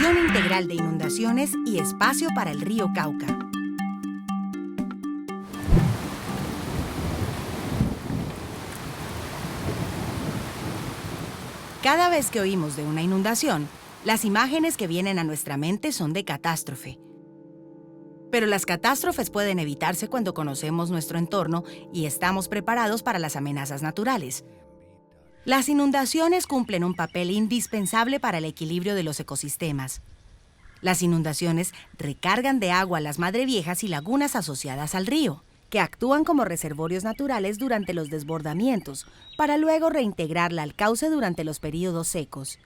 Gestión integral de inundaciones y espacio para el río Cauca. Cada vez que oímos de una inundación, las imágenes que vienen a nuestra mente son de catástrofe. Pero las catástrofes pueden evitarse cuando conocemos nuestro entorno y estamos preparados para las amenazas naturales. Las inundaciones cumplen un papel indispensable para el equilibrio de los ecosistemas. Las inundaciones recargan de agua las madreviejas y lagunas asociadas al río, que actúan como reservorios naturales durante los desbordamientos, para luego reintegrarla al cauce durante los períodos secos.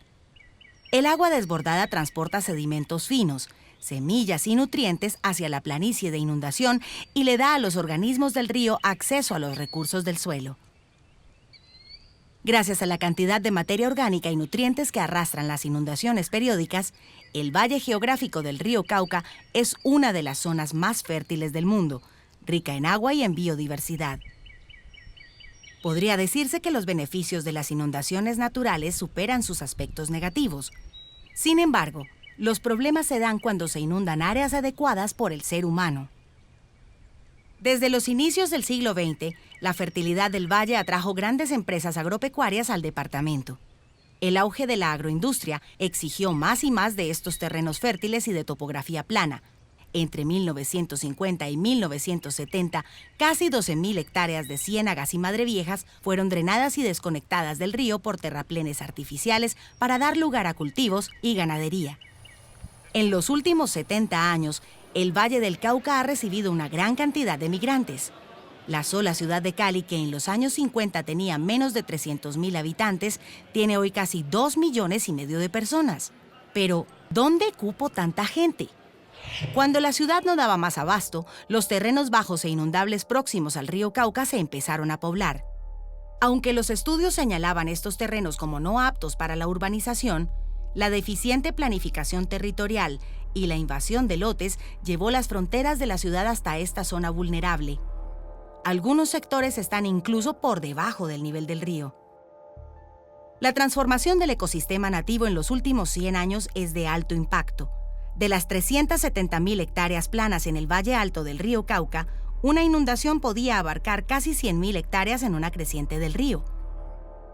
El agua desbordada transporta sedimentos finos, semillas y nutrientes hacia la planicie de inundación y le da a los organismos del río acceso a los recursos del suelo. Gracias a la cantidad de materia orgánica y nutrientes que arrastran las inundaciones periódicas, el valle geográfico del río Cauca es una de las zonas más fértiles del mundo, rica en agua y en biodiversidad. Podría decirse que los beneficios de las inundaciones naturales superan sus aspectos negativos. Sin embargo, los problemas se dan cuando se inundan áreas adecuadas por el ser humano. Desde los inicios del siglo XX, la fertilidad del valle atrajo grandes empresas agropecuarias al departamento. El auge de la agroindustria exigió más y más de estos terrenos fértiles y de topografía plana. Entre 1950 y 1970, casi 12.000 hectáreas de ciénagas y madreviejas fueron drenadas y desconectadas del río por terraplenes artificiales para dar lugar a cultivos y ganadería. En los últimos 70 años, el Valle del Cauca ha recibido una gran cantidad de migrantes. La sola ciudad de Cali, que en los años 50 tenía menos de 300.000 habitantes, tiene hoy casi 2,5 millones de personas. Pero, ¿dónde cupo tanta gente? Cuando la ciudad no daba más abasto, los terrenos bajos e inundables próximos al río Cauca se empezaron a poblar. Aunque los estudios señalaban estos terrenos como no aptos para la urbanización, la deficiente planificación territorial y la invasión de lotes llevó las fronteras de la ciudad hasta esta zona vulnerable. Algunos sectores están incluso por debajo del nivel del río. La transformación del ecosistema nativo en los últimos 100 años es de alto impacto. De las 370.000 hectáreas planas en el Valle Alto del río Cauca, una inundación podía abarcar casi 100.000 hectáreas en una creciente del río.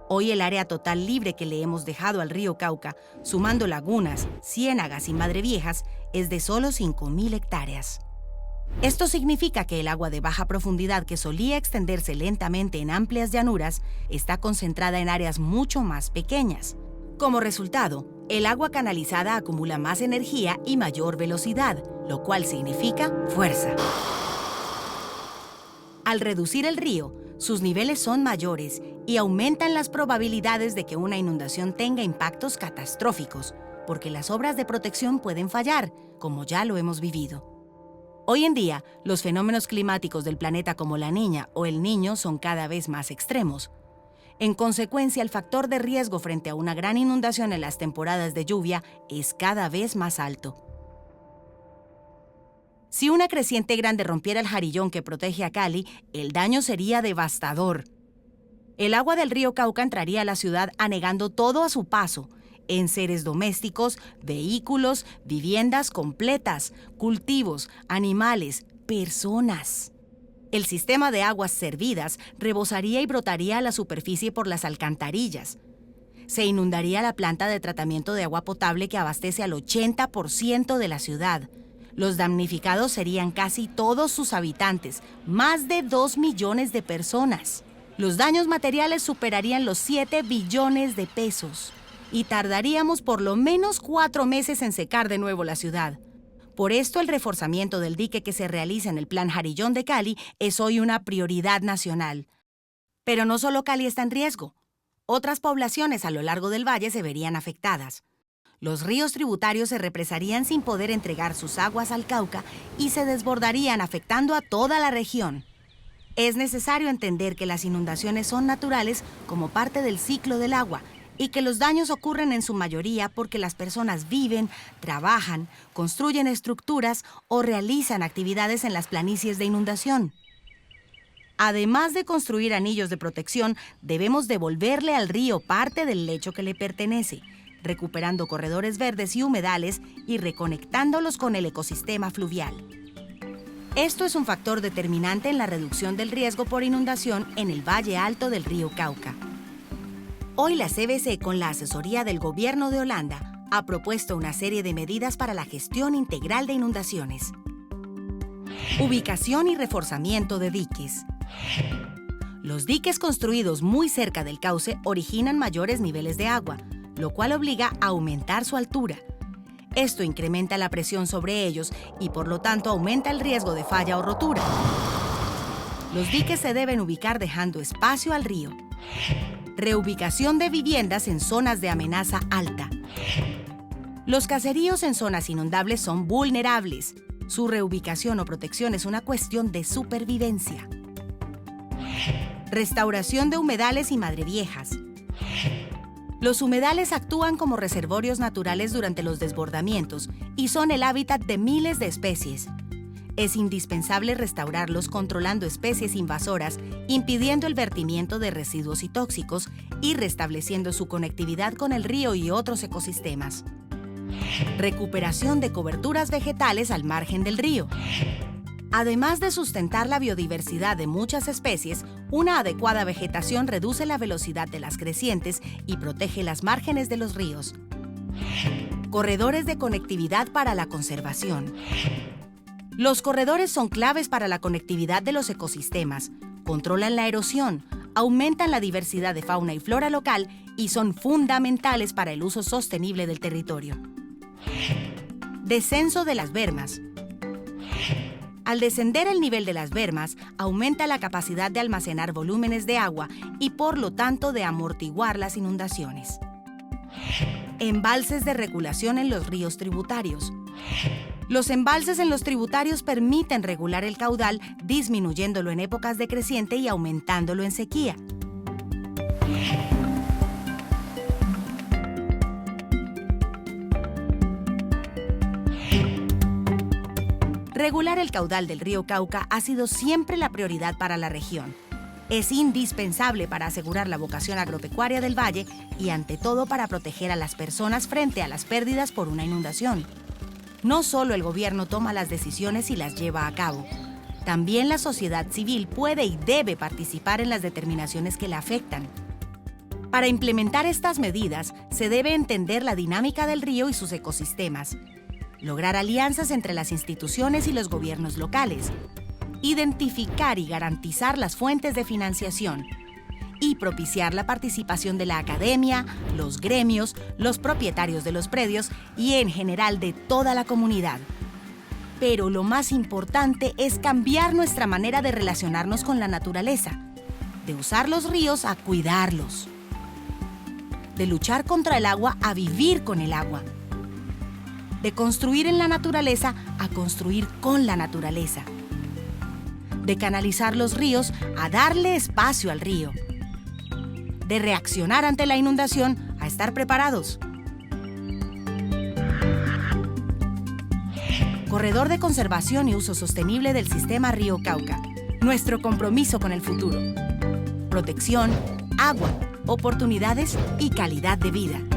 Hoy el área total libre que le hemos dejado al río Cauca, sumando lagunas, ciénagas y madreviejas, es de solo 5.000 hectáreas. Esto significa que el agua de baja profundidad que solía extenderse lentamente en amplias llanuras está concentrada en áreas mucho más pequeñas. Como resultado, el agua canalizada acumula más energía y mayor velocidad, lo cual significa fuerza. Al reducir el río, sus niveles son mayores y aumentan las probabilidades de que una inundación tenga impactos catastróficos, porque las obras de protección pueden fallar, como ya lo hemos vivido. Hoy en día, los fenómenos climáticos del planeta como la Niña o el Niño son cada vez más extremos. En consecuencia, el factor de riesgo frente a una gran inundación en las temporadas de lluvia es cada vez más alto. Si una creciente grande rompiera el jarillón que protege a Cali, el daño sería devastador. El agua del río Cauca entraría a la ciudad anegando todo a su paso: enseres domésticos, vehículos, viviendas completas, cultivos, animales, personas. El sistema de aguas servidas rebosaría y brotaría a la superficie por las alcantarillas. Se inundaría la planta de tratamiento de agua potable que abastece al 80% de la ciudad. Los damnificados serían casi todos sus habitantes, más de 2 millones de personas. Los daños materiales superarían los 7 billones de pesos. Y tardaríamos por lo menos 4 meses en secar de nuevo la ciudad. Por esto, el reforzamiento del dique que se realiza en el Plan Jarillón de Cali es hoy una prioridad nacional. Pero no solo Cali está en riesgo. Otras poblaciones a lo largo del valle se verían afectadas. Los ríos tributarios se represarían sin poder entregar sus aguas al Cauca y se desbordarían, afectando a toda la región. Es necesario entender que las inundaciones son naturales como parte del ciclo del agua y que los daños ocurren en su mayoría porque las personas viven, trabajan, construyen estructuras o realizan actividades en las planicies de inundación. Además de construir anillos de protección, debemos devolverle al río parte del lecho que le pertenece. recuperando corredores verdes y humedales y reconectándolos con el ecosistema fluvial. Esto es un factor determinante en la reducción del riesgo por inundación en el Valle Alto del río Cauca. Hoy la CBC, con la asesoría del Gobierno de Holanda, ha propuesto una serie de medidas para la gestión integral de inundaciones. Ubicación y reforzamiento de diques. Los diques construidos muy cerca del cauce originan mayores niveles de agua, lo cual obliga a aumentar su altura. Esto incrementa la presión sobre ellos y por lo tanto aumenta el riesgo de falla o rotura. Los diques se deben ubicar dejando espacio al río. Reubicación de viviendas en zonas de amenaza alta. Los caseríos en zonas inundables son vulnerables. Su reubicación o protección es una cuestión de supervivencia. Restauración de humedales y madreviejas. Los humedales actúan como reservorios naturales durante los desbordamientos y son el hábitat de miles de especies. Es indispensable restaurarlos controlando especies invasoras, impidiendo el vertimiento de residuos y tóxicos y restableciendo su conectividad con el río y otros ecosistemas. Recuperación de coberturas vegetales al margen del río. Además de sustentar la biodiversidad de muchas especies, una adecuada vegetación reduce la velocidad de las crecientes y protege las márgenes de los ríos. Corredores de conectividad para la conservación. Los corredores son claves para la conectividad de los ecosistemas, controlan la erosión, aumentan la diversidad de fauna y flora local y son fundamentales para el uso sostenible del territorio. Descenso de las bermas. Al descender el nivel de las bermas, aumenta la capacidad de almacenar volúmenes de agua y, por lo tanto, de amortiguar las inundaciones. Embalses de regulación en los ríos tributarios. Los embalses en los tributarios permiten regular el caudal, disminuyéndolo en épocas de creciente y aumentándolo en sequía. Regular el caudal del río Cauca ha sido siempre la prioridad para la región. Es indispensable para asegurar la vocación agropecuaria del valle y, ante todo, para proteger a las personas frente a las pérdidas por una inundación. No solo el gobierno toma las decisiones y las lleva a cabo. También la sociedad civil puede y debe participar en las determinaciones que la afectan. Para implementar estas medidas, se debe entender la dinámica del río y sus ecosistemas, lograr alianzas entre las instituciones y los gobiernos locales, identificar y garantizar las fuentes de financiación y propiciar la participación de la academia, los gremios, los propietarios de los predios y, en general, de toda la comunidad. Pero lo más importante es cambiar nuestra manera de relacionarnos con la naturaleza, de usar los ríos a cuidarlos, de luchar contra el agua a vivir con el agua, de construir en la naturaleza a construir con la naturaleza, de canalizar los ríos a darle espacio al río, de reaccionar ante la inundación a estar preparados. Corredor de conservación y uso sostenible del sistema Río Cauca. Nuestro compromiso con el futuro. Protección, agua, oportunidades y calidad de vida.